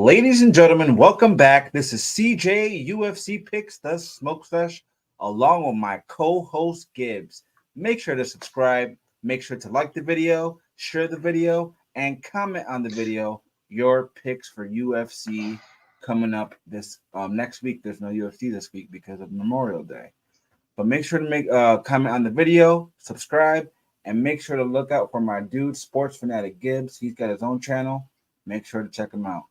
Ladies and gentlemen, welcome back. This is CJUFCPicks, the Smoke Sesh, along with my co-host Gibbs. Make sure to subscribe. Make sure to like the video, share the video, and comment on the video your picks for UFC coming up this next week. There's no UFC this week because of Memorial Day. But make sure to make comment on the video, subscribe, and make sure to look out for my dude, Sports Fanatic Gibbs. He's got his own channel. Make sure to check him out.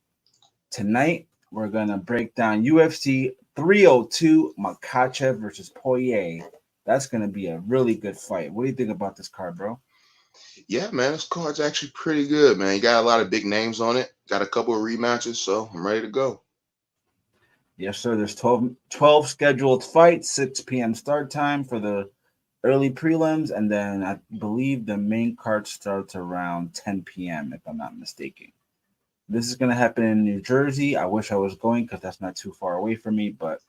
Tonight, we're going to break down UFC 302 Makhachev versus Poirier. That's going to be a really good fight. What do you think about this card, bro? Yeah, man, this card's actually pretty good, man. You got a lot of big names on it. Got a couple of rematches, so I'm ready to go. Yes, sir. There's 12 scheduled fights, 6 p.m. start time for the early prelims, and then I believe the main card starts around 10 p.m., if I'm not mistaken. This is going to happen in New Jersey. I wish I was going because that's not too far away from me, but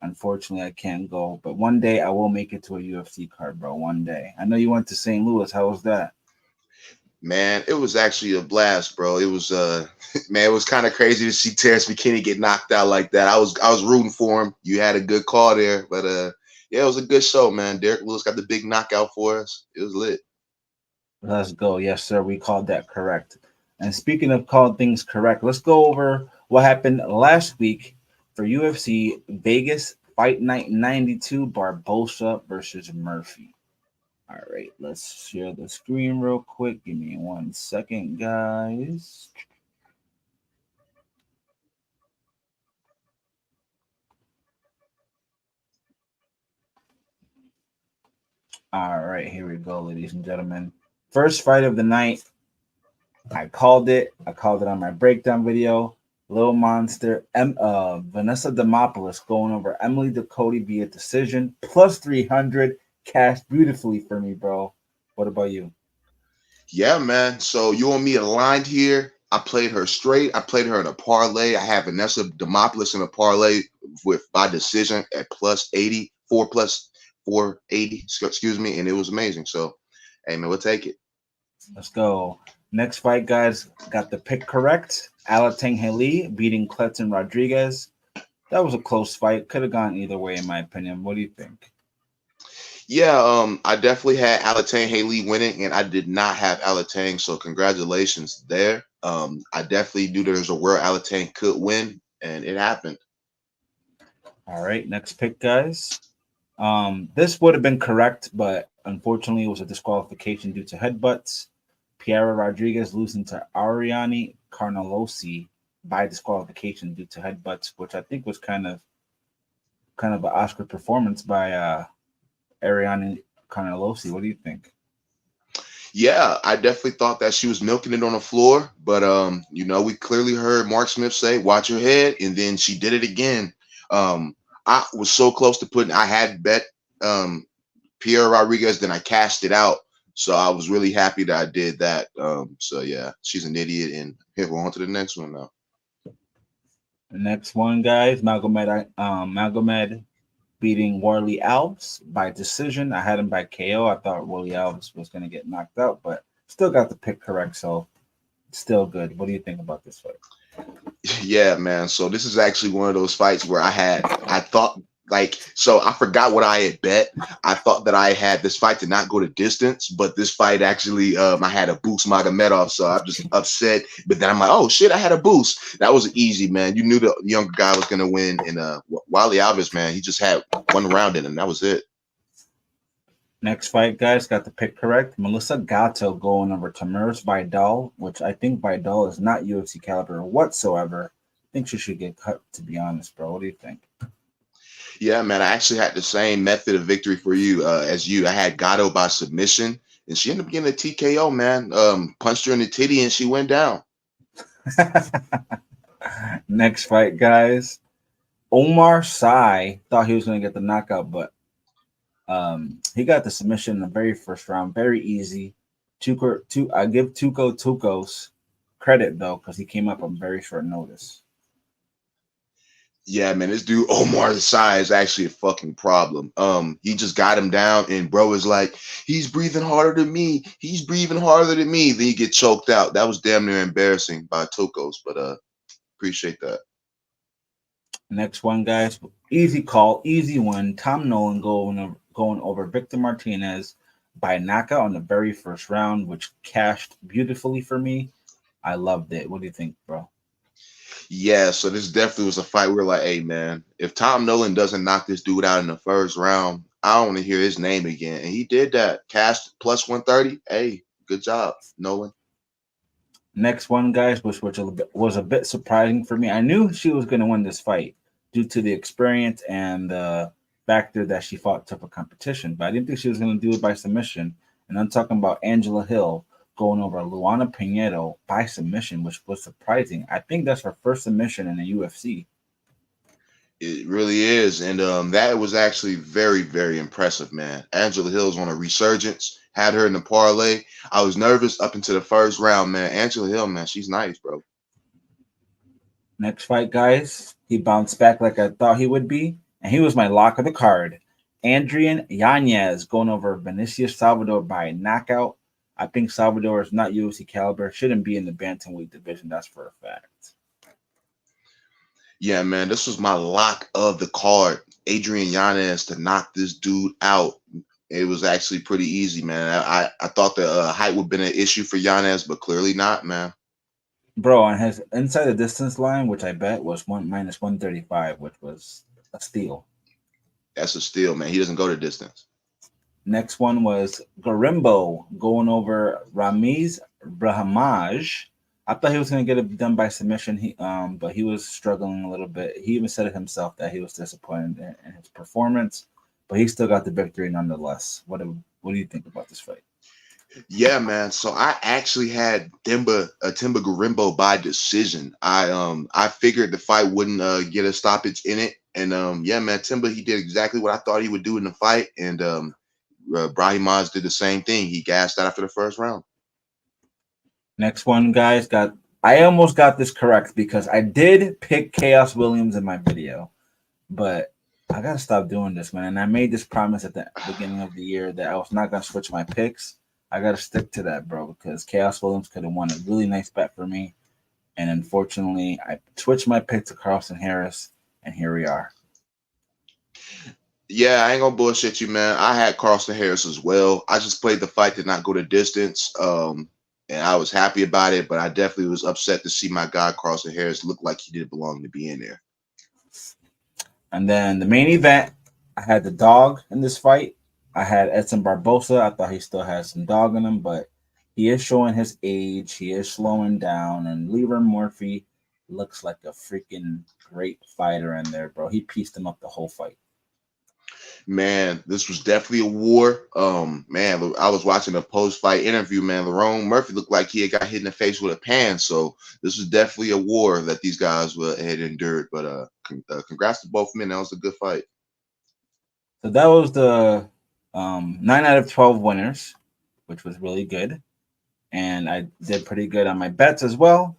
unfortunately I can't go. But one day I will make it to a UFC card, bro. One day. I know you went to St. Louis. How was that? Man, it was actually a blast, bro. It was man, it was kind of crazy to see Terrence McKinney get knocked out like that. I was rooting for him. You had a good call there, but yeah, it was a good show, man. Derek Lewis got the big knockout for us. It was lit. Let's go. Yes, sir. We called that correct. And speaking of calling things correct, let's go over what happened last week for UFC Vegas Fight Night 92, Barbosa versus Murphy. All right, let's share the screen real quick. Give me 1 second, guys. All right, here we go, ladies and gentlemen. First fight of the night. I called it. I called it on my breakdown video. Little Monster, Vanessa Demopoulos going over Emily Ducote via decision. Plus 300. Cashed beautifully for me, bro. What about you? Yeah, man. So you and me aligned here. I played her straight. I played her in a parlay. I have Vanessa Demopoulos in a parlay with by decision at plus 80, 4 plus 480, excuse me, and it was amazing. So, hey, man, we'll take it. Let's go. Next fight, guys, got the pick correct. Ailin Haley beating Cleton Rodriguez. That was a close fight. Could have gone either way, in my opinion. What do you think? Yeah, I definitely had Ailin Haley winning, and I did not have Ailin, so congratulations there. I definitely knew there was a world Ailin could win, and it happened. All right, next pick, guys. This would have been correct, but unfortunately, it was a disqualification due to headbutts. Piera Rodriguez losing to Ariane Carnelosi by disqualification due to headbutts, which I think was kind of an Oscar performance by Ariane Carnelosi. What do you think? Yeah, I definitely thought that she was milking it on the floor, but you know, we clearly heard Mark Smith say, "Watch your head," and then she did it again. I was so close to putting. I had bet Piera Rodriguez, then I cashed it out. So I was really happy that I did that. So yeah, she's an idiot, and here we're on to the next one now. The next one, guys, Magomed beating Warley Alves by decision. I had him by KO. I thought Warley Alves was going to get knocked out, but still got the pick correct, so still good. What do you think about this fight? Yeah, man. So this is actually one of those fights where I thought. So I forgot what I had bet. I thought that I had this fight to not go to distance, but this fight actually, I had a boost Magomedov, so I'm just upset. But then I'm like, oh shit, I had a boost. That was easy, man. You knew the younger guy was gonna win. And Warley Alves, man, he just had one round in him. That was it. Next fight, guys, got the pick correct. Melissa Gatto going over Tamires Vidal, which I think Vidal is not UFC caliber whatsoever. I think she should get cut, to be honest, bro. What do you think? Yeah, man, I actually had the same method of victory for you as you. I had Gatto by submission, and she ended up getting a TKO, man. Punched her in the titty, and she went down. Next fight, guys. Omar Sy thought he was going to get the knockout, but he got the submission in the very first round. Very easy. I give Tukos credit, though, because he came up on very short notice. Yeah, man, this dude Omar Sy is actually a fucking problem. He just got him down, and bro is like, he's breathing harder than me. He's breathing harder than me. Then you get choked out. That was damn near embarrassing by Tukos, but Appreciate that. Next one, guys. Easy call, easy one. Tom Nolan going over Victor Martinez by knockout on the very first round, which cashed beautifully for me. I loved it. What do you think, bro? Yeah, so this definitely was a fight. We were like, hey, man, if Tom Nolan doesn't knock this dude out in the first round, I don't want to hear his name again. And he did that. Cashed plus 130. Hey, good job, Nolan. Next one, guys, which was a bit surprising for me. I knew she was going to win this fight due to the experience and the factor that she fought tougher competition, but I didn't think she was going to do it by submission. And I'm talking about Angela Hill going over Luana Pinheiro by submission, which was surprising. I think that's her first submission in the UFC. It really is. And that was actually very, very impressive, man. Angela Hill's on a resurgence. Had her in the parlay. I was nervous up into the first round, man. Angela Hill, man, she's nice, bro. Next fight, guys. He bounced back like I thought he would be, and he was my lock of the card. Adrian Yanez going over Vinicius Salvador by knockout. I think Salvador is not UFC caliber. Shouldn't be in the bantamweight division. That's for a fact. Yeah, man, this was my lock of the card. Adrian Yanez to knock this dude out. It was actually pretty easy, man. I thought the height would have been an issue for Yanez, but clearly not, man. Bro, on his inside the distance line, which I bet was minus 135, which was a steal. That's a steal, man. He doesn't go the distance. Next one was Garimbo going over Ramiz Brahmaj. I thought he was going to get it done by submission, but he was struggling a little bit. He even said it himself that he was disappointed in his performance, but he still got the victory nonetheless. What do you think about this fight? Yeah, man. So I actually had Timba Garimbo by decision. I figured the fight wouldn't get a stoppage in it, and yeah, man, Timba, he did exactly what I thought he would do in the fight, and Brahimaj did the same thing. He gassed out after the first round. Next one, guys. I almost got this correct because I did pick Chaos Williams in my video, but I gotta stop doing this, man. And I made this promise at the beginning of the year that I was not gonna switch my picks. I gotta stick to that, bro, because Chaos Williams could have won a really nice bet for me, and unfortunately, I switched my pick to Carlson Harris, and here we are. Yeah, I ain't gonna bullshit you, man. I had Carlson Harris as well. I just played the fight, did not go the distance. And I was happy about it, but I definitely was upset to see my guy Carlson Harris look like he didn't belong to be in there. And then the main event, I had the dog in this fight. I had Edson Barbosa. I thought he still had some dog in him, but he is showing his age. He is slowing down, and Lever Murphy looks like a freaking great fighter in there, bro. He pieced him up the whole fight. Man, this was definitely a war. Man, I was watching a post-fight interview, man. Lerone Murphy looked like he had got hit in the face with a pan. So this was definitely a war that these guys had endured. But congrats to both men. That was a good fight. So that was the 9 out of 12 winners, which was really good. And I did pretty good on my bets as well.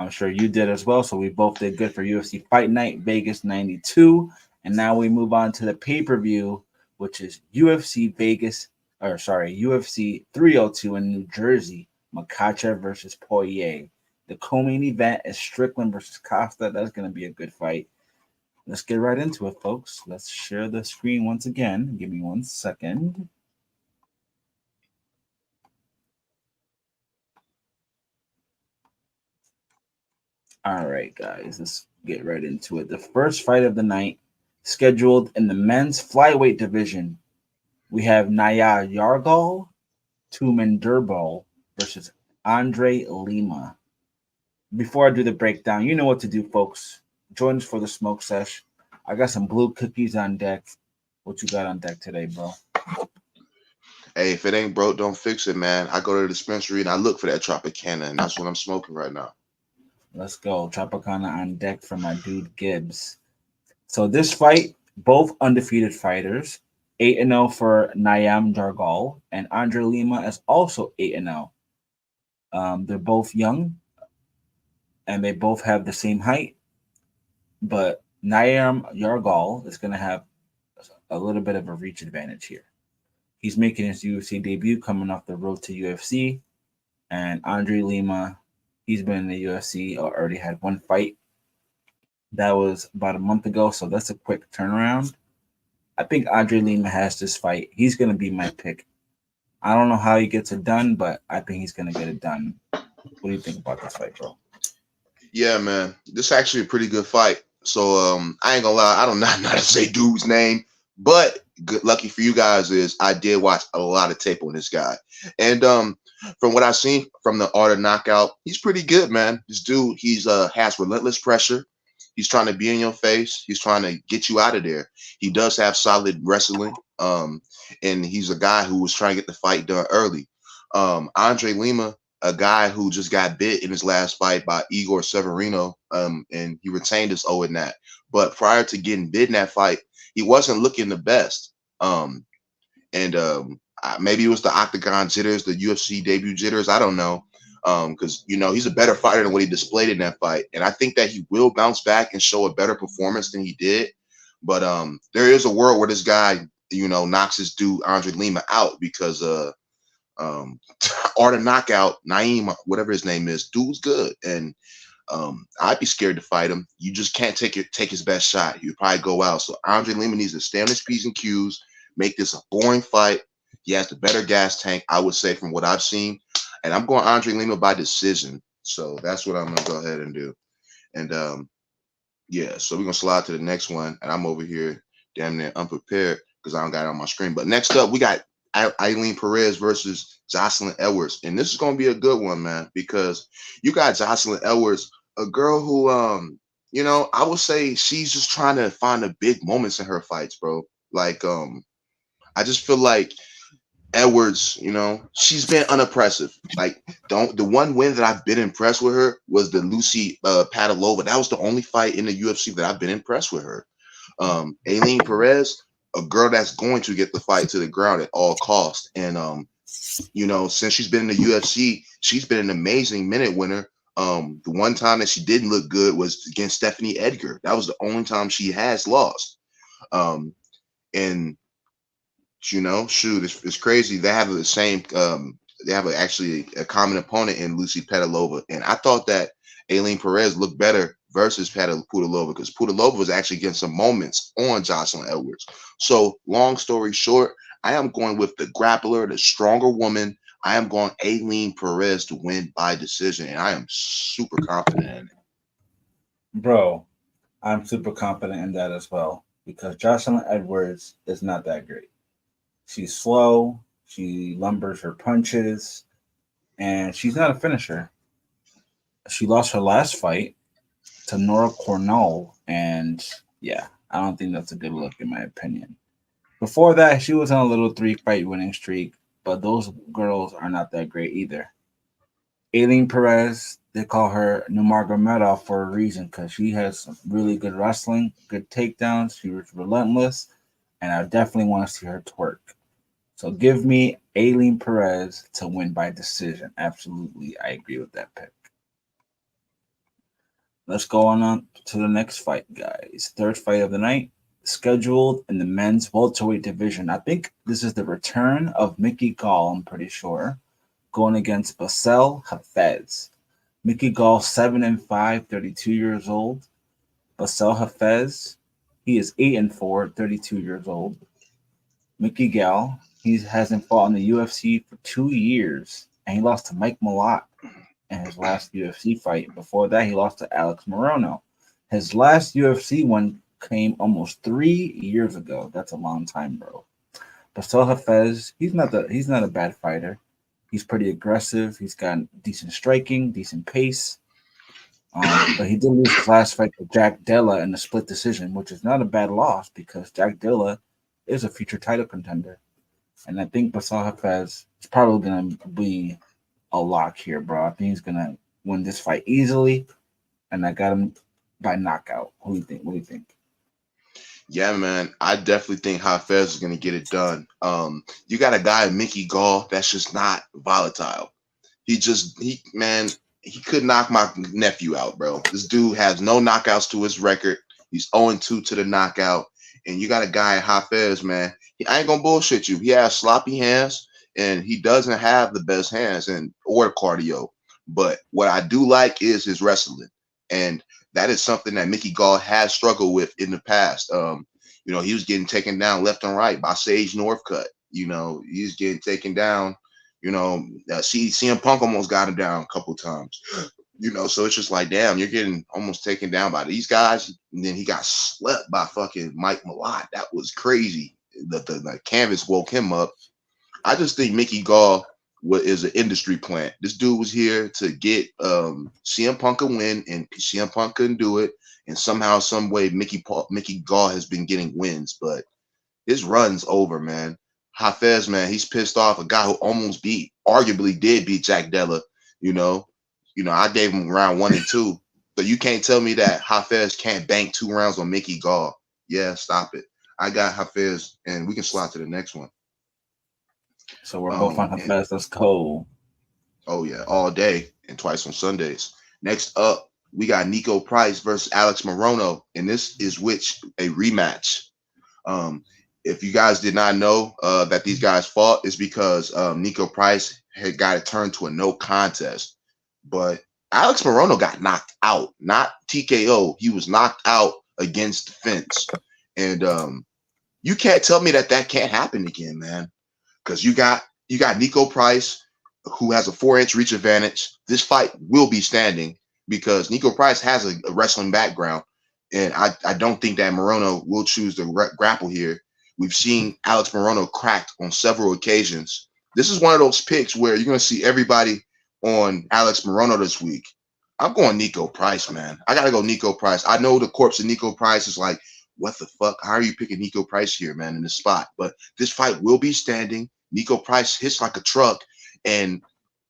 I'm sure you did as well. So we both did good for UFC Fight Night Vegas 92. And now we move on to the pay-per-view, which is UFC 302 in New Jersey, Makhachev versus Poirier. The co-main event is Strickland versus Costa. That's going to be a good fight. Let's get right into it, folks. Let's share the screen once again. Give me 1 second. All right, guys, let's get right into it. The first fight of the night, scheduled in the men's flyweight division, we have Naya Yargal Tumendurbol versus André Lima. Before I do the breakdown, you know what to do, folks. Join us for the Smoke Sesh. I got some blue cookies on deck. What you got on deck today, bro? Hey, if it ain't broke, don't fix it, man. I go to the dispensary and I look for that Tropicana, and that's what I'm smoking right now. Let's go. Tropicana on deck for my dude Gibbs. So this fight, both undefeated fighters, 8-0 for Nayam Jargal, and Andre Lima is also 8-0. They're both young, and they both have the same height, but Nayam Yargal is going to have a little bit of a reach advantage here. He's making his UFC debut coming off the road to UFC, and Andre Lima, he's been in the UFC, already had one fight That was about a month ago, so that's a quick turnaround. I think André Lima has this fight. He's going to be my pick. I don't know how he gets it done, but I think he's going to get it done. What do you think about this fight, bro? Yeah, man, this is actually a pretty good fight. So I ain't gonna lie, I don't know how to say dude's name, but good lucky for you guys is I did watch a lot of tape on this guy, and from what I've seen from the Art of Knockout, he's pretty good, man. This dude, he's has relentless pressure. He's trying to be in your face. He's trying to get you out of there. He does have solid wrestling, and he's a guy who was trying to get the fight done early. André Lima, a guy who just got bit in his last fight by Igor Severino, and he retained his O in that. But prior to getting bit in that fight, he wasn't looking the best. Maybe it was the Octagon jitters, the UFC debut jitters. I don't know, because he's a better fighter than what he displayed in that fight, and I think that he will bounce back and show a better performance than he did. But there is a world where this guy, knocks his dude André Lima out because Art of Knockout, Naeem, whatever his name is, dude's good, and I'd be scared to fight him. You just can't take his best shot. He'd probably go out. So André Lima needs to stay on his P's and Q's, make this a boring fight. He has the better gas tank, I would say, from what I've seen. And I'm going André Lima by decision. So that's what I'm gonna go ahead and do. And yeah, so we're gonna slide to the next one. And I'm over here damn near unprepared because I don't got it on my screen. But next up, we got Ailin Perez versus Joselyne Edwards, and this is gonna be a good one, man, because you got Joselyne Edwards, a girl who, I would say she's just trying to find the big moments in her fights, bro. Like, I just feel like Edwards, she's been unimpressive. Like, the one win that I've been impressed with her was the Lucy Padalova. That was the only fight in the UFC that I've been impressed with her. Ailin Perez, a girl that's going to get the fight to the ground at all costs. And, since she's been in the UFC, she's been an amazing minute winner. The one time that she didn't look good was against Stephanie Edgar. That was the only time she has lost. And, shoot, it's crazy. They have the same, they have actually a common opponent in Lucy Padalova. And I thought that Ailin Perez looked better versus Pudilova, because Pudilova was actually getting some moments on Joselyne Edwards. So long story short, I am going with the grappler, the stronger woman. I am going Ailin Perez to win by decision, and I am super confident in it. Bro, I'm super confident in that as well, because Joselyne Edwards is not that great. She's slow, she lumbers her punches, and she's not a finisher. She lost her last fight to Nora Cornell, and yeah, I don't think that's a good look in my opinion. Before that, she was on a little 3-fight winning streak, but those girls are not that great either. Ailin Perez, they call her Nurmagomedov for a reason, because she has some really good wrestling, good takedowns. She was relentless, and I definitely want to see her twerk. So give me Ailin Perez to win by decision. Absolutely, I agree with that pick. Let's go on to the next fight, guys. Third fight of the night, scheduled in the men's welterweight division. I think this is the return of Mickey Gall, I'm pretty sure, going against Bassil Hafez. Mickey Gall, 7-5, 32 years old. Bassil Hafez, he is 8-4, 32 years old. Mickey Gall, he hasn't fought in the UFC for 2 years, and he lost to Mike Malott in his last UFC fight. Before that, he lost to Alex Morono. His last UFC one came almost 3 years ago. That's a long time, bro. Bassil Hafez, he's not a bad fighter. He's pretty aggressive. He's got decent striking, decent pace. But he did lose his last fight to Jack Della in a split decision, which is not a bad loss because Jack Della is a future title contender. And I think Bassil Hafez is probably going to be a lock here, bro. I think he's going to win this fight easily. And I got him by knockout. What do you think? Yeah, man, I definitely think Hafez is going to get it done. You got a guy, Mickey Gall, that's just not volatile. He could knock my nephew out, bro. This dude has no knockouts to his record. He's 0-2 to the knockout. And you got a guy, Hafez, man. I ain't going to bullshit you. He has sloppy hands, and he doesn't have the best hands or cardio. But what I do like is his wrestling. And that is something that Mickey Gall has struggled with in the past. You know, he was getting taken down left and right by Sage Northcutt. You know, he's getting taken down. You know, CM Punk almost got him down a couple times. You know, so it's just like, damn, you're getting almost taken down by these guys. And then he got slept by fucking Mike Malott. That was crazy. The canvas woke him up. I just think Mickey Gall is an industry plant. This dude was here to get CM Punk a win, and CM Punk couldn't do it. And somehow, some way, Mickey Gall has been getting wins, but his run's over, man. Hafez, man, he's pissed off. A guy who arguably did beat Jack Della. You know, I gave him round 1 and 2. So you can't tell me that Hafez can't bank 2 rounds on Mickey Gall. Yeah, stop it. I got Hafez, and we can slide to the next one. So we're both on Hafez. Let's go. Oh, yeah, all day and twice on Sundays. Next up, we got Niko Price versus Alex Morono, and this is a rematch. If you guys did not know that these guys fought, it's because Niko Price had got it turned to a no contest. But Alex Morono got knocked out, not TKO. He was knocked out against the fence. And you can't tell me that can't happen again, man. Because you got Niko Price, who has a 4-inch reach advantage. This fight will be standing because Niko Price has a wrestling background. And I don't think that Morono will choose to grapple here. We've seen Alex Morono cracked on several occasions. This is one of those picks where you're going to see everybody on Alex Morono this week. I'm going Niko Price, man. I got to go Niko Price. I know the corpse of Niko Price is like, what the fuck? How are you picking Niko Price here, man, in this spot? But this fight will be standing. Niko Price hits like a truck, and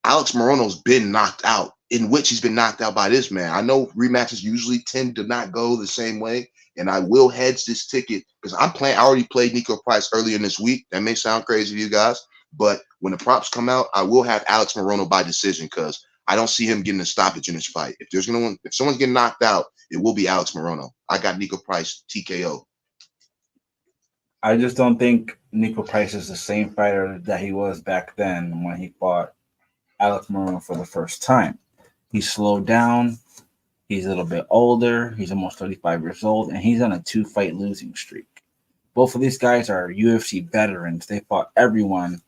Alex Morono's been knocked out, in which he's been knocked out by this man. I know rematches usually tend to not go the same way, and I will hedge this ticket because I already played Niko Price earlier in this week. That may sound crazy to you guys, but when the props come out, I will have Alex Morono by decision because I don't see him getting a stoppage in this fight. If someone's getting knocked out, it will be Alex Morono. I got Niko Price TKO. I just don't think Niko Price is the same fighter that he was back then when he fought Alex Morono for the first time. He's slowed down. He's a little bit older. He's almost 35 years old, and he's on a 2-fight losing streak. Both of these guys are UFC veterans. They fought everyone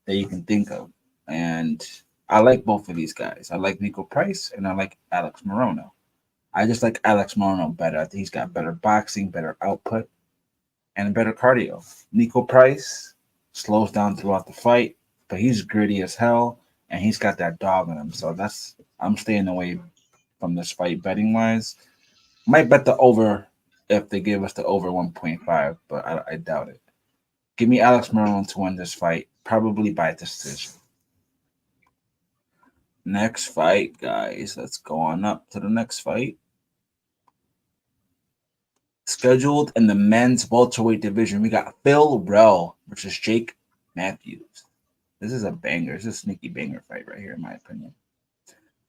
that you can think of. And I like both of these guys. I like Niko Price, and I like Alex Morono. I just like Alex Morono better. I think he's got better boxing, better output, and better cardio. Niko Price slows down throughout the fight, but he's gritty as hell, and he's got that dog in him. So I'm staying away from this fight betting wise. Might bet the over if they give us the over 1.5, but I doubt it. Give me Alex Morono to win this fight, probably by decision. Next fight, guys. Let's go on up to the next fight. Scheduled in the men's welterweight division, we got Phil Rowe versus Jake Matthews. This is a banger. This is a sneaky banger fight right here, in my opinion.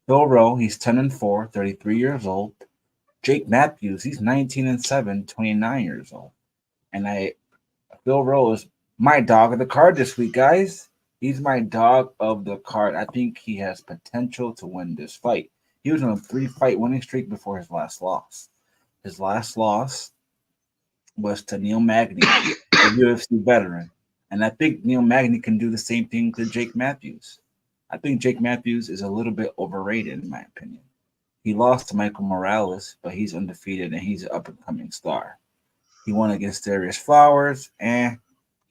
Phil Rowe, he's 10-4, 33 years old. Jake Matthews, he's 19-7, 29 years old. And Phil Rowe is my dog of the card this week, guys. He's my dog of the card. I think he has potential to win this fight. He was on a 3-fight winning streak before his last loss. His last loss was to Neil Magny, a UFC veteran. And I think Neil Magny can do the same thing to Jake Matthews. I think Jake Matthews is a little bit overrated, in my opinion. He lost to Michael Morales, but he's undefeated and he's an up-and-coming star. He won against Darius Flowers, and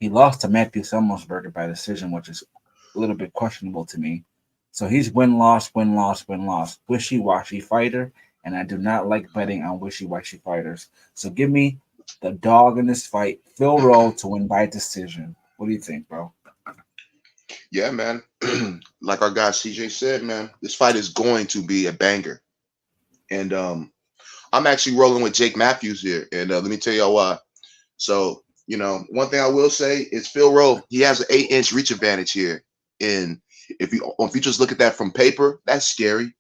he lost to Matthew Semmelsberger by decision, which is a little bit questionable to me. So he's win-loss, win-loss, win-loss. Wishy-washy fighter, and I do not like betting on wishy-washy fighters. So give me the dog in this fight, Phil Rowe, to win by decision. What do you think, bro? Yeah, man. Like our guy CJ said, man, this fight is going to be a banger. And I'm actually rolling with Jake Matthews here. And let me tell y'all why. So, one thing I will say is Phil Rowe, he has an 8-inch reach advantage here. And if you just look at that from paper, that's scary.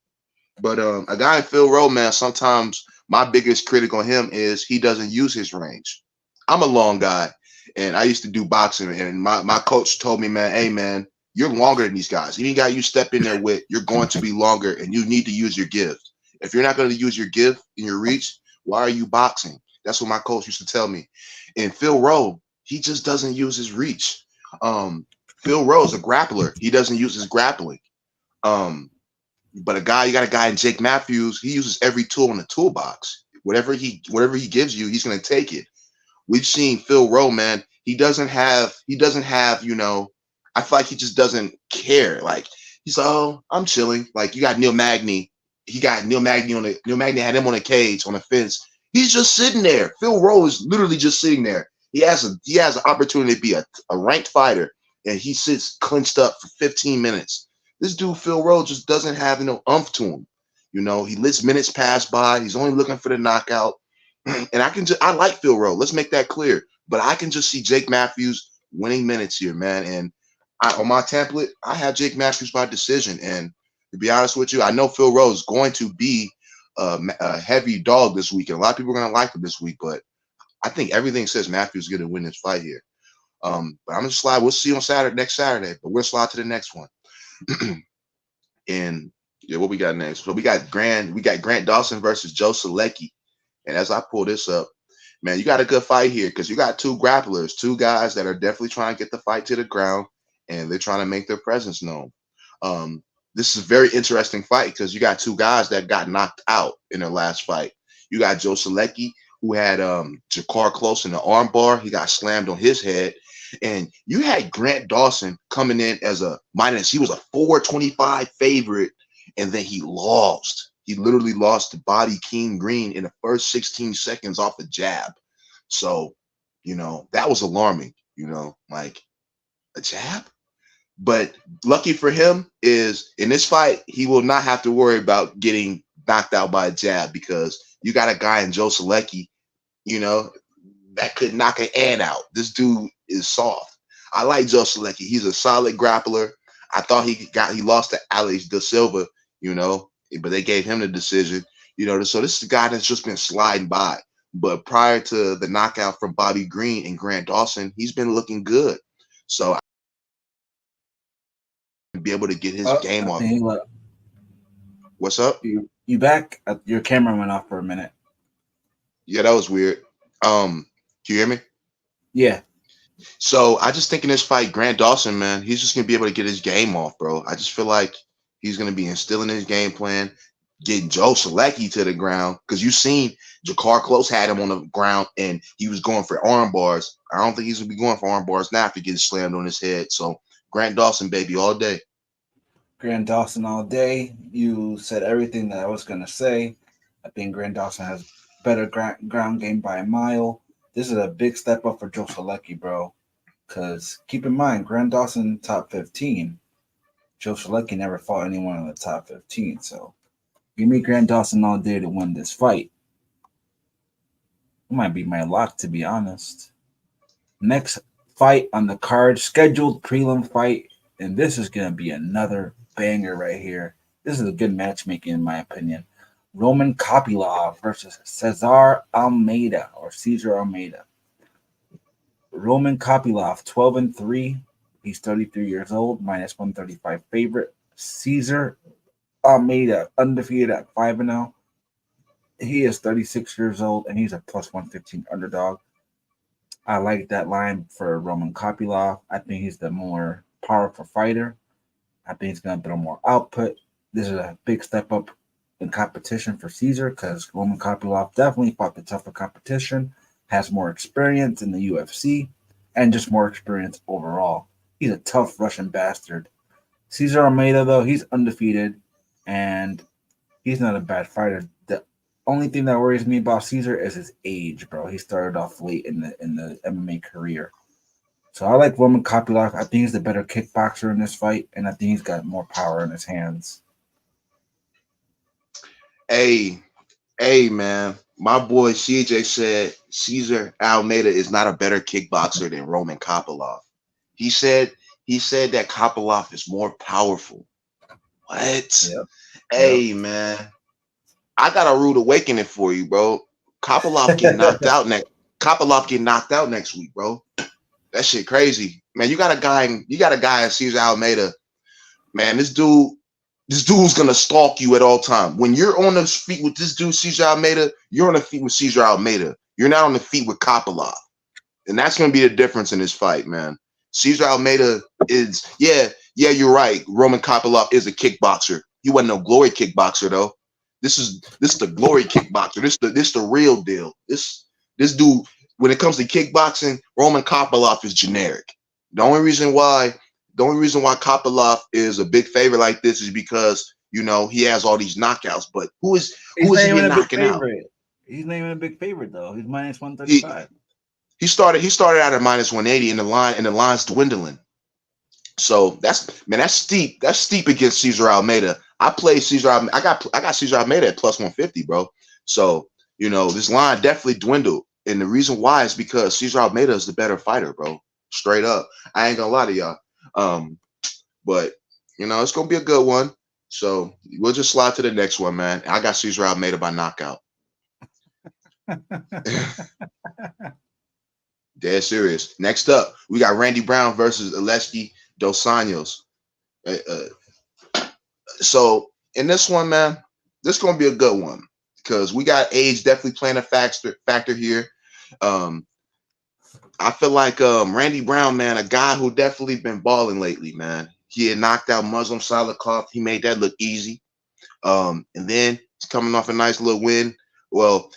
But a guy in Phil Rowe, man, sometimes my biggest critic on him is he doesn't use his range. I'm a long guy, and I used to do boxing, and my coach told me, man, hey, man, you're longer than these guys. Any guy you step in there with, you're going to be longer, and you need to use your gift. If you're not going to use your gift and your reach, why are you boxing? That's what my coach used to tell me. And Phil Rowe, he just doesn't use his reach. Phil Rowe is a grappler. He doesn't use his grappling. But you got a guy in Jake Matthews. He uses every tool in the toolbox. Whatever he gives you, he's going to take it. We've seen Phil Rowe, man. He doesn't have, you know, I feel like he just doesn't care. Like, he's like, oh, I'm chilling. Like, you got Neil Magny. Neil Magny had him on a cage, on a fence. He's just sitting there. Phil Rowe is literally just sitting there. He has an opportunity to be a ranked fighter, and he sits clenched up for 15 minutes. This dude, Phil Rowe, just doesn't have no umph to him. You know, he lets minutes pass by. He's only looking for the knockout. And I like Phil Rowe. Let's make that clear. But I can just see Jake Matthews winning minutes here, man. And on my template, I have Jake Matthews by decision. And to be honest with you, I know Phil Rowe is going to be a heavy dog this week. And a lot of people are going to like him this week. But I think everything says Matthews is going to win this fight here. But I'm going to slide. We'll see on next Saturday. But we'll slide to the next one. And yeah, what we got next? So we got Grant Dawson versus Joe Solecki. And as I pull this up, man, you got a good fight here because you got two grapplers, two guys that are definitely trying to get the fight to the ground, and they're trying to make their presence known. This is a very interesting fight because you got two guys that got knocked out in their last fight. You got Joe Solecki, who had Jakar Close in the armbar. He got slammed on his head. And you had Grant Dawson coming in as a minus. He was a 425 favorite, and then he lost. He literally lost to Body King Green in the first 16 seconds off a jab. So, you know, that was alarming, you know, like a jab. But lucky for him is in this fight, he will not have to worry about getting knocked out by a jab because you got a guy in Joe Solecki, you know, that could knock an ant out. This dude is soft. I like Joe Solecki. He's a solid grappler. I thought he lost to Alex Da Silva, you know, but they gave him the decision, you know. So this is a guy that's just been sliding by. But prior to the knockout from Bobby Green and Grant Dawson, he's been looking good. So I be able to get his game off. What's up? You back? Your camera went off for a minute. Yeah, that was weird. Can you hear me? Yeah. So I just think in this fight, Grant Dawson, man, he's just gonna be able to get his game off, bro. I just feel like he's gonna be instilling his game plan, getting Joe Solecki to the ground. Because you've seen Jakar Close had him on the ground and he was going for arm bars. I don't think he's gonna be going for arm bars now if he gets slammed on his head. So Grant Dawson, baby, all day. Grant Dawson all day. You said everything that I was gonna say. I think Grant Dawson has better ground game by a mile. This is a big step up for Joe Solecki, bro. Because keep in mind, Grant Dawson top 15. Joe Solecki never fought anyone in the top 15. So give me Grant Dawson all day to win this fight. It might be my lock, to be honest. Next fight on the card, scheduled prelim fight. And this is going to be another banger right here. This is a good matchmaking, in my opinion. Roman Kopylov versus César Almeida or César Almeida. Roman Kopylov, 12-3. He's 33 years old, minus 135 favorite. César Almeida, undefeated at 5-0. He is 36 years old, and he's a plus 115 underdog. I like that line for Roman Kopylov. I think he's the more powerful fighter. I think he's going to throw more output. This is a big step up in competition for César because Roman Kopylov definitely fought the tougher competition, has more experience in the UFC, and just more experience overall. He's a tough Russian bastard. César Almeida, though, he's undefeated, and he's not a bad fighter. The only thing that worries me about César is his age, bro. He started off late in the MMA career. So I like Roman Kopylov. I think he's the better kickboxer in this fight, and I think he's got more power in his hands. Hey, man. My boy CJ said César Almeida is not a better kickboxer than Roman Kopylov. He said that Kopylov is more powerful. What? Yep. Hey, man. I got a rude awakening for you, bro. Kopylov get knocked out next week, bro. That shit crazy. Man, you got a guy in César Almeida. Man, this dude This dude's gonna stalk you at all time. When you're on the feet with this dude, Cesar Almeida, you're on the feet with Cesar Almeida. You're not on the feet with Kopylov. And that's gonna be the difference in this fight, man. Cesar Almeida is, yeah, you're right. Roman Kopylov is a kickboxer. He wasn't no glory kickboxer though. This is the glory kickboxer. This the real deal. This dude, when it comes to kickboxing, Roman Kopylov is generic. The only reason why Kopylov is a big favorite like this is because, you know, he has all these knockouts. But who is he knocking out? He's not even a big favorite though. He's minus 135. He started out at minus 180 and the line's dwindling. So that's steep. That's steep against Cesar Almeida. I played Cesar. I got Cesar Almeida at plus 150, bro. So, you know, this line definitely dwindled. And the reason why is because Cesar Almeida is the better fighter, bro. Straight up. I ain't gonna lie to y'all. But you know, it's gonna be a good one. So we'll just slide to the next one, man. I got Cesar Almeida by knockout. Dead serious. Next up, we got Randy Brown versus Zaleski dos Anjos. So in this one, man, this is gonna be a good one because we got age definitely playing a factor here. I feel like Randy Brown, man, a guy who definitely been balling lately, man. He had knocked out Muslim Salikov. He made that look easy. And then he's coming off a nice little win. Well,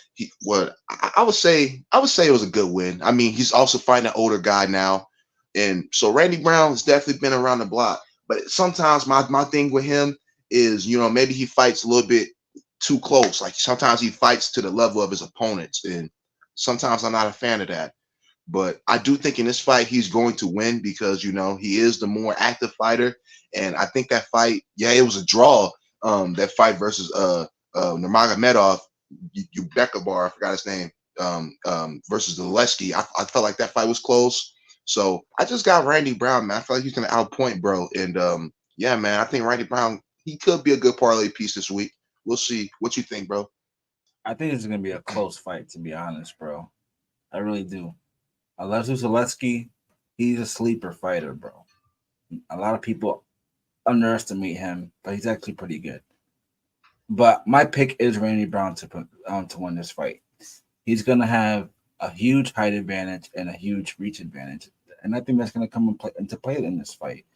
I would say it was a good win. I mean, he's also fighting an older guy now. And so Randy Brown has definitely been around the block. But sometimes my thing with him is, you know, maybe he fights a little bit too close. Like sometimes he fights to the level of his opponents. And sometimes I'm not a fan of that. But I do think in this fight, he's going to win because, you know, he is the more active fighter. And I think that fight, yeah, it was a draw. That fight versus Nurmagomedov, Bekhabar, I forgot his name, versus Zaleski. I felt like that fight was close. So I just got Randy Brown, man. I feel like he's going to outpoint, bro. And yeah, man, I think Randy Brown, he could be a good parlay piece this week. We'll see. What you think, bro? I think this is going to be a close fight, to be honest, bro. I really do. Elizeu Zaleski, he's a sleeper fighter, bro. A lot of people underestimate him, but he's actually pretty good. But my pick is Randy Brown to win this fight. He's going to have a huge height advantage and a huge reach advantage. And I think that's going to come into play in this fight.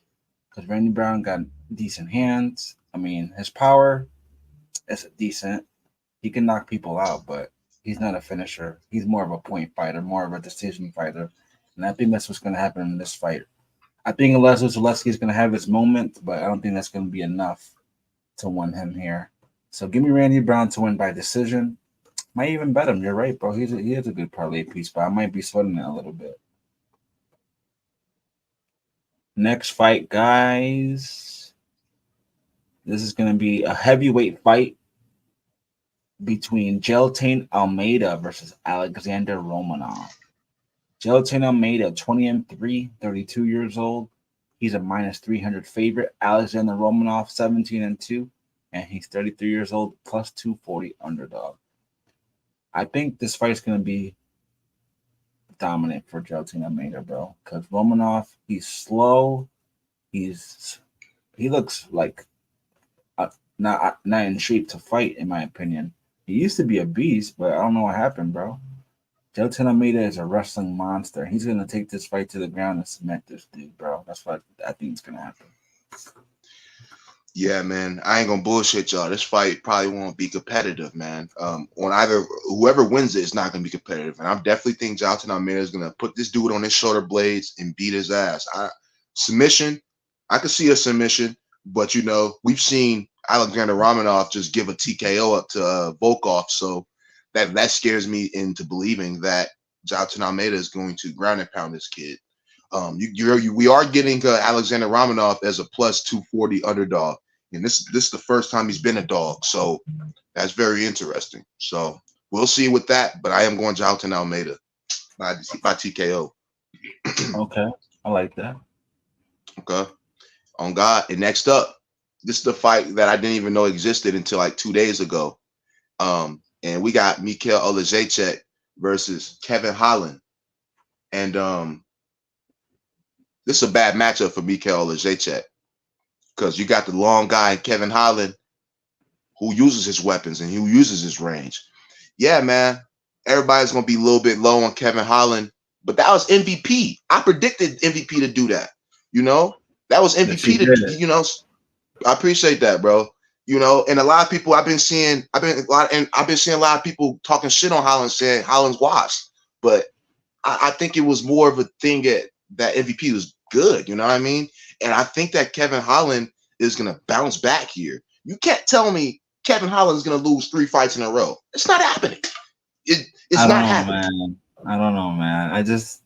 Because Randy Brown got decent hands. I mean, his power is decent. He can knock people out, but he's not a finisher. He's more of a point fighter, more of a decision fighter. And I think that's what's going to happen in this fight. I think Elizeu Zaleski is going to have his moment, but I don't think that's going to be enough to win him here. So give me Randy Brown to win by decision. Might even bet him. You're right, bro. He is a good parlay piece, but I might be sweating it a little bit. Next fight, guys. This is going to be a heavyweight fight between Jailton Almeida versus Alexandr Romanov. Jailton Almeida, 20-3, 32 years old. He's a minus 300 favorite. Alexandr Romanov, 17-2, and he's 33 years old, plus 240 underdog. I think this fight is going to be dominant for Jailton Almeida, bro. Because Romanov, he's slow. He looks like not in shape to fight, in my opinion. He used to be a beast, but I don't know what happened, bro. Jailton Almeida is a wrestling monster. He's going to take this fight to the ground and cement this dude, bro. That's what I think is going to happen. Yeah, man. I ain't going to bullshit y'all. This fight probably won't be competitive, man. On either whoever wins it is not going to be competitive. And I definitely think Jailton Almeida is going to put this dude on his shoulder blades and beat his ass. Submission, I could see a submission, but, you know, we've seen Alexandr Romanov just give a TKO up to Volkov. So that scares me into believing that Jailton Almeida is going to ground and pound this kid. We are getting Alexandr Romanov as a plus 240 underdog, and this is the first time he's been a dog, so that's very interesting. So we'll see with that, but I am going Jailton Almeida by TKO. Okay, I like that. Okay, on God. And next up, this is the fight that I didn't even know existed until like 2 days ago. And we got Michał Oleksiejczuk versus Kevin Holland. And this is a bad matchup for Michał Oleksiejczuk because you got the long guy, Kevin Holland, who uses his weapons and who uses his range. Yeah, man. Everybody's going to be a little bit low on Kevin Holland, but that was MVP. I predicted MVP to do that. You know, that was MVP to, you know, I appreciate that, bro. You know, and a lot of people I've been seeing a lot of people talking shit on Holland, saying Holland's washed. But I think it was more of a thing that MVP was good, you know what I mean? And I think that Kevin Holland is gonna bounce back here. You can't tell me Kevin Holland is gonna lose 3 fights in a row. It's not happening. It's not happening. Man. I don't know, man. I just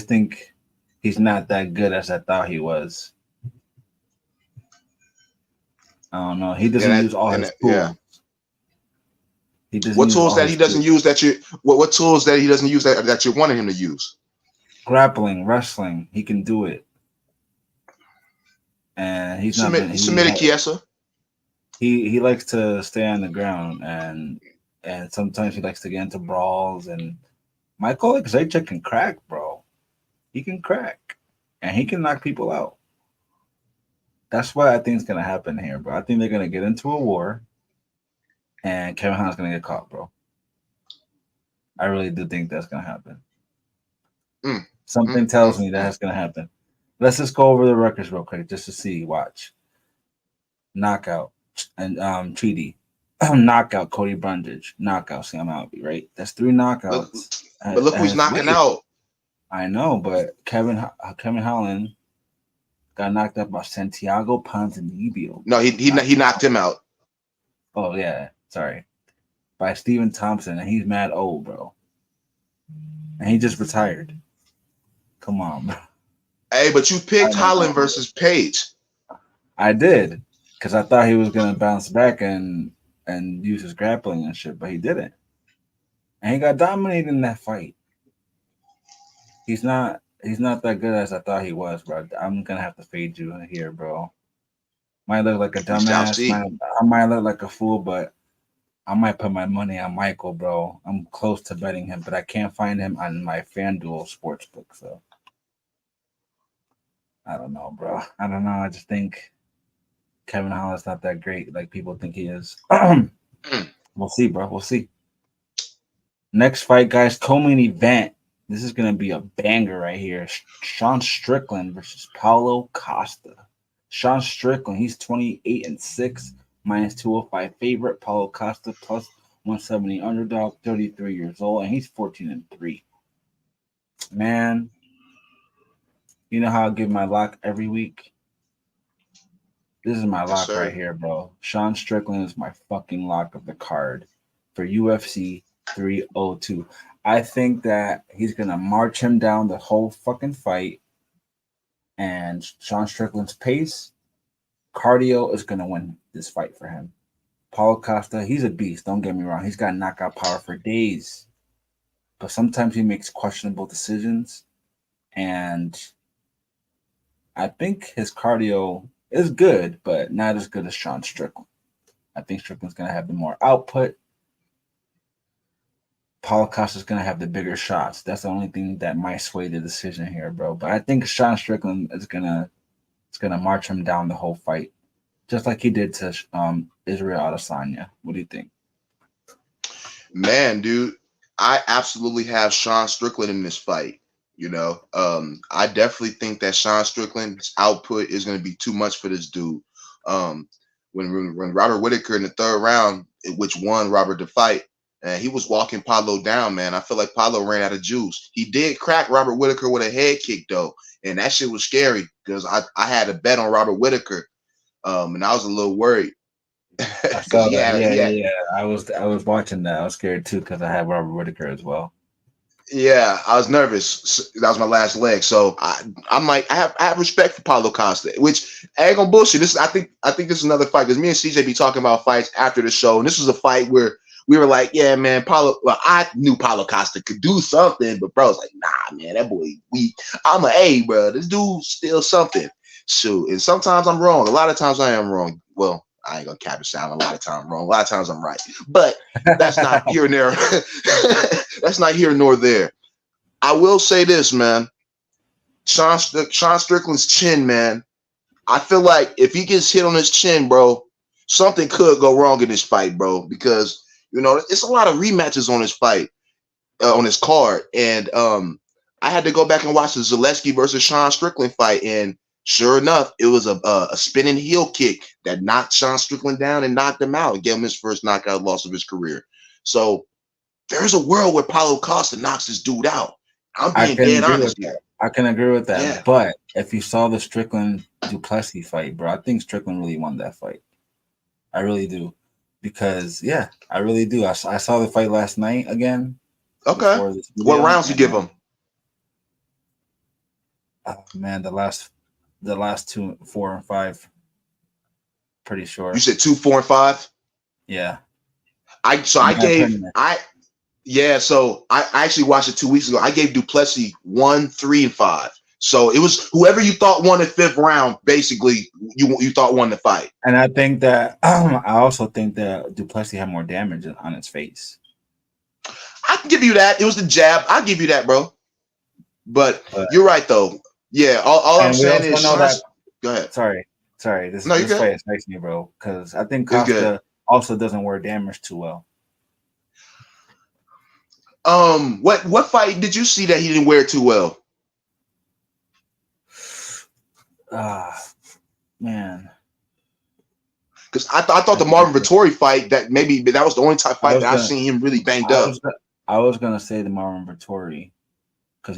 think he's not that good as I thought he was. I don't know. He doesn't use all his tools. Yeah. What tools that he doesn't use that you what tools that he doesn't use that you wanted him to use? Grappling, wrestling, he can do it. And he's not submitted Chiesa. He likes to stay on the ground and sometimes he likes to get into brawls, and Michael Oleksiejczuk can crack, bro. He can crack. And he can knock people out. That's what I think is gonna happen here, bro. I think they're gonna get into a war, and Kevin Holland's gonna get caught, bro. I really do think that's gonna happen. Something tells me that's gonna happen. Let's just go over the records real quick, just to see. Watch. Knockout and Treaty, knockout Cody Brundage, knockout Sam Alvey. Right, that's 3 knockouts. But look who's knocking out. I know, but Kevin Holland got knocked out by Santiago Ponzinibbio. No, he knocked him out. Oh yeah, sorry. By Stephen Thompson, and he's mad old, bro. And he just retired. Come on, bro. Hey, but you picked Holland versus Page. I did, because I thought he was gonna bounce back and use his grappling and shit, but he didn't. And he got dominated in that fight. He's not that good as I thought he was, bro. I'm gonna have to fade you here, bro. Might look like a dumbass. I might look like a fool, but I might put my money on Michael, bro. I'm close to betting him, but I can't find him on my FanDuel sportsbook. So I don't know, bro. I don't know. I just think Kevin Holland's not that great like people think he is. We'll see, bro. We'll see. Next fight, guys. Co-main event. This is going to be a banger right here. Sean Strickland versus Paulo Costa. Sean Strickland, he's 28-6, minus 205 favorite. Paulo Costa plus 170 underdog, 33 years old, and he's 14-3. Man, you know how I give my lock every week? This is my lock right here, bro. Sean Strickland is my fucking lock of the card for UFC 302. I think that he's going to march him down the whole fucking fight. And Sean Strickland's pace, cardio is going to win this fight for him. Paulo Costa, he's a beast. Don't get me wrong. He's got knockout power for days. But sometimes he makes questionable decisions. And I think his cardio is good, but not as good as Sean Strickland. I think Strickland's going to have the more output. Paulo Costa's going to have the bigger shots. That's the only thing that might sway the decision here, bro. But I think Sean Strickland is going to march him down the whole fight, just like he did to Israel Adesanya. What do you think? Man, dude, I absolutely have Sean Strickland in this fight. You know, I definitely think that Sean Strickland's output is going to be too much for this dude. When Robert Whittaker in the 3rd round, which won Robert the fight, and he was walking Paulo down, man. I feel like Paulo ran out of juice. He did crack Robert Whittaker with a head kick, though, and that shit was scary because I had a bet on Robert Whittaker, and I was a little worried. I saw that. Yeah. I was watching that. I was scared too because I had Robert Whittaker as well. Yeah, I was nervous. That was my last leg, so I'm like, I have respect for Paulo Costa, which I ain't gonna bullshit. I think this is another fight because me and CJ be talking about fights after the show, and this was a fight where we were like, yeah, man, Paulo. Well, I knew Paulo Costa could do something, but bro was like, nah, man, that boy weak. I'm like, hey, bro, this dude's still something. Shoot, and sometimes I'm wrong. A lot of times I am wrong. Well, I ain't gonna cap it sound. A lot of times I'm wrong. A lot of times I'm right. But that's not here and there. That's not here nor there. I will say this, man. Sean Strickland's chin, man. I feel like if he gets hit on his chin, bro, something could go wrong in this fight, bro, because it's a lot of rematches on this fight, on this card, and I had to go back and watch the Zaleski versus Sean Strickland fight, and sure enough, it was a spinning heel kick that knocked Sean Strickland down and knocked him out and gave him his first knockout loss of his career. So there's a world where Paulo Costa knocks this dude out. I'm being dead honest here. I can agree with that. Yeah. But if you saw the Strickland Duplessis fight, bro, I think Strickland really won that fight. I really do. Because, I really do. I saw the fight last night again. Okay. What rounds you give him? Man, the last 2, 4, and 5. Pretty sure. You said 2, 4, and 5? Yeah. So I actually watched it 2 weeks ago. I gave Duplessis 1, 3, and 5. So it was whoever you thought won the 5th round, basically you thought won the fight. And I think that I also think that Duplessis had more damage on his face. I can give you that. It was the jab. I'll give you that, bro. But you're right though. Yeah, all I'm saying is go ahead. Sorry. This fight excites me, bro, because I think Costa also doesn't wear damage too well. What fight did you see that he didn't wear too well? Man. Because I thought the Marvin Vettori fight that was the only fight that I've seen him really banged up. I was gonna say the Marvin Vettori because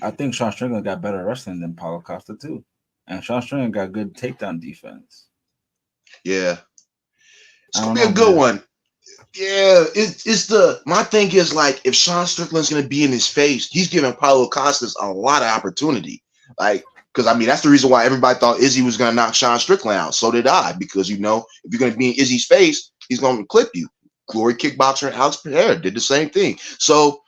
I think Sean Strickland got better wrestling than Paulo Costa too, and Sean Strickland got good takedown defense. Yeah, it's gonna be a good one. Yeah, my thing is like if Sean Strickland's gonna be in his face, he's giving Paulo Costas a lot of opportunity. Like, because I mean that's the reason why everybody thought Izzy was gonna knock Sean Strickland out. So did I, because if you're gonna be in Izzy's face, he's gonna clip you. Glory kickboxer and Alex Perez did the same thing. So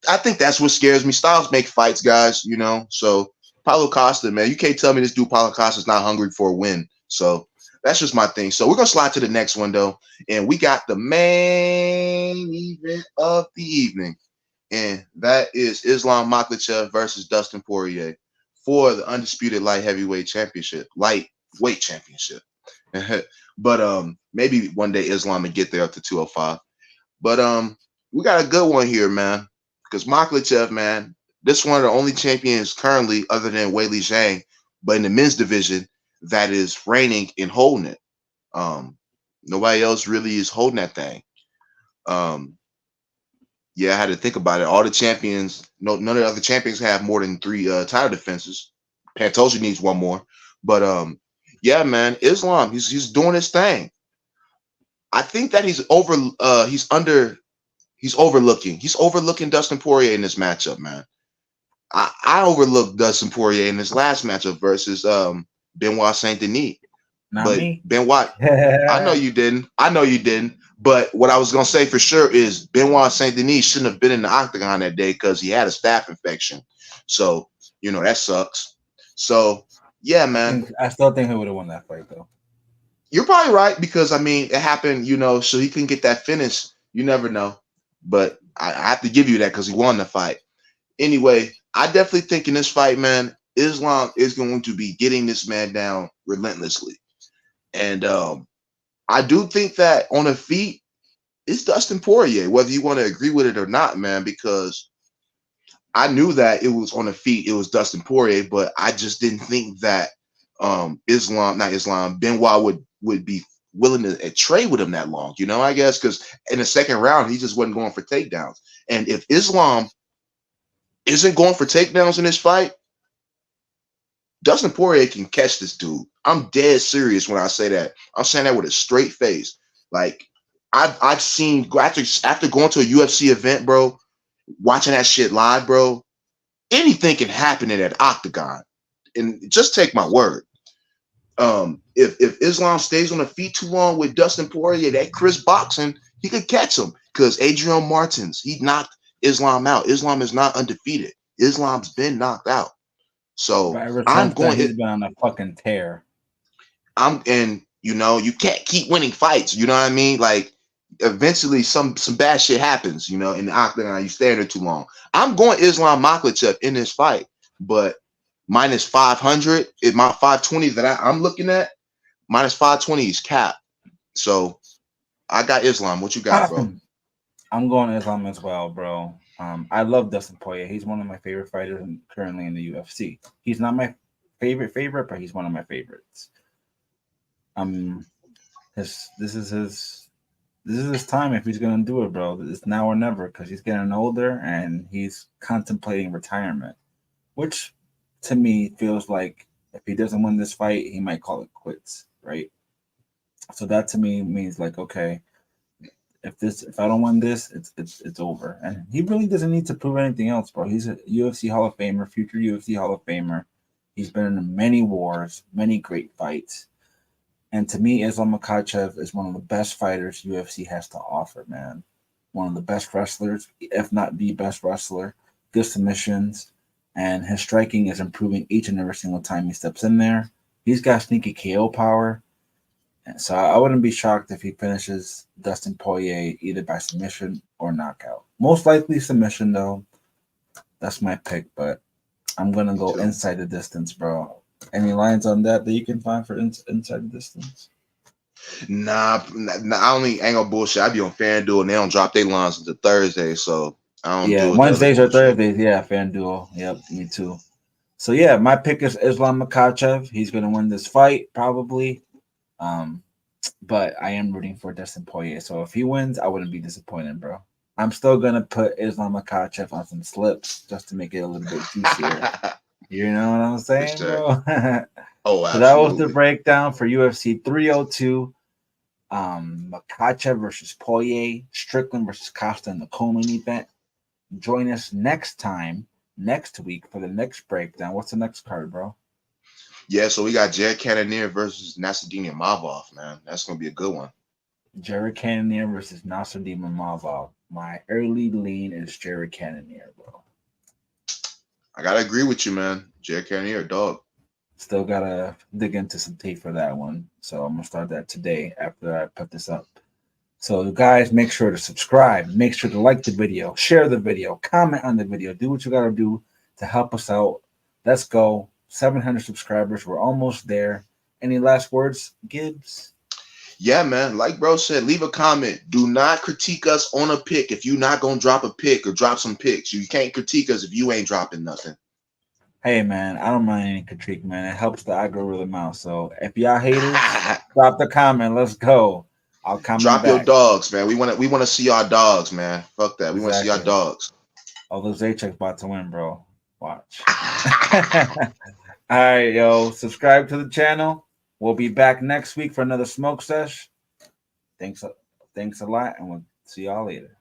I think that's what scares me. Styles make fights, guys. So Paulo Costa, man, you can't tell me this dude Paulo Costa is not hungry for a win. So that's just my thing. So we're gonna slide to the next one though, and we got the main event of the evening, and that is Islam Makhachev versus Dustin Poirier for the undisputed lightweight championship. But maybe one day Islam will get there up to 205. But we got a good one here, man, because Makhachev, man, this one of the only champions currently other than Weili Zhang, but in the men's division that is reigning and holding it. Nobody else really is holding that thing. I had to think about it. All the champions, none of the other champions have more than 3 title defenses. Pantoja needs 1 more. But yeah, man, Islam, he's doing his thing. I think that he's overlooking Dustin Poirier in this matchup, man. I overlooked Dustin Poirier in his last matchup versus Benoit Saint Denis. Not me. Benoit, I know you didn't. But what I was gonna say for sure is Benoit Saint Denis shouldn't have been in the octagon that day because he had a staph infection. So that sucks. So yeah, man. I still think he would have won that fight though. You're probably right because I mean it happened, so he couldn't get that finish. You never know. But I have to give you that because he won the fight. Anyway, I definitely think in this fight, man, Islam is going to be getting this man down relentlessly. And I do think that on the feet, it's Dustin Poirier, whether you want to agree with it or not, man, because I knew that it was on the feet, it was Dustin Poirier, but I just didn't think that Benoit would be willing to trade with him that long, I guess, because in the second round, he just wasn't going for takedowns. And if Islam isn't going for takedowns in this fight, Dustin Poirier can catch this dude. I'm dead serious when I say that. I'm saying that with a straight face. Like, I've seen, after going to a UFC event, bro, watching that shit live, bro, anything can happen in that octagon. And just take my word. If Islam stays on the feet too long with Dustin Poirier, that Chris boxing, he could catch him because Adrian Martins, he knocked Islam out. Islam is not undefeated. Islam's been knocked out. So he's been on a fucking tear. You can't keep winning fights. You know what I mean? Like eventually some bad shit happens, in the octagon, you stay there too long. I'm going Islam Makhachev in this fight, but minus 500. Is my 520 that I'm looking at. Minus 520 is cap. So I got Islam. What you got, bro? I'm going Islam as well, bro. I love Dustin Poirier. He's one of my favorite fighters currently in the UFC. He's not my favorite, but he's one of my favorites. This is his time if he's gonna do it, bro. It's now or never because he's getting older and he's contemplating retirement, which to me feels like if he doesn't win this fight, he might call it quits, right? So that to me means like, okay, if I don't win this, it's over. And he really doesn't need to prove anything else, bro. He's a UFC Hall of Famer, future UFC Hall of Famer. He's been in many wars, many great fights. And to me, Islam Makhachev is one of the best fighters UFC has to offer, man. One of the best wrestlers, if not the best wrestler. Good submissions. And his striking is improving each and every single time he steps in there. He's got sneaky KO power. And so I wouldn't be shocked if he finishes Dustin Poirier either by submission or knockout. Most likely submission, though. That's my pick, but I'm going to go inside the distance, bro. Any lines on that you can find for inside the distance? Nah, I only ain't gonna bullshit. I be on FanDuel and they don't drop their lines until Thursday, so I don't do it. Wednesdays or Thursdays. Yeah, FanDuel. Yep, me too. So yeah, my pick is Islam Makhachev. He's gonna win this fight probably. But I am rooting for Dustin Poirier. So if he wins, I wouldn't be disappointed, bro. I'm still gonna put Islam Makhachev on some slips just to make it a little bit juicier. You know what I'm saying, bro? Oh, absolutely. So that was the breakdown for UFC 302. Makhachev versus Poirier, Strickland versus Costa in the co-main event. Join us next week for the next breakdown. What's the next card, bro? Yeah, so we got Jared Cannonier versus Nassourdine Imavov, man. That's gonna be a good one. Jared Cannonier versus Nassourdine Imavov. My early lean is Jared Cannonier, bro. I gotta agree with you, man. Jared Cannonier, dog. Still gotta dig into some tape for that one. So I'm gonna start that today after I put this up. So guys, make sure to subscribe. Make sure to like the video, share the video, comment on the video. Do what you gotta do to help us out. Let's go. 700 subscribers. We're almost there. Any last words, Gibbs? Yeah, man. Like bro said, leave a comment. Do not critique us on a pick if you're not gonna drop a pick or drop some picks. You can't critique us if you ain't dropping nothing. Hey man, I don't mind any critique, man. It helps the algorithm out. So if y'all haters, drop the comment. Let's go. I'll comment. Drop back. your dogs, man. We wanna see our dogs, man. Fuck that. We want to see our dogs. Oh, those Zaychek's about to win, bro. Watch. All right, yo. Subscribe to the channel. We'll be back next week for another Smoke Sesh. Thanks a lot, and we'll see y'all later.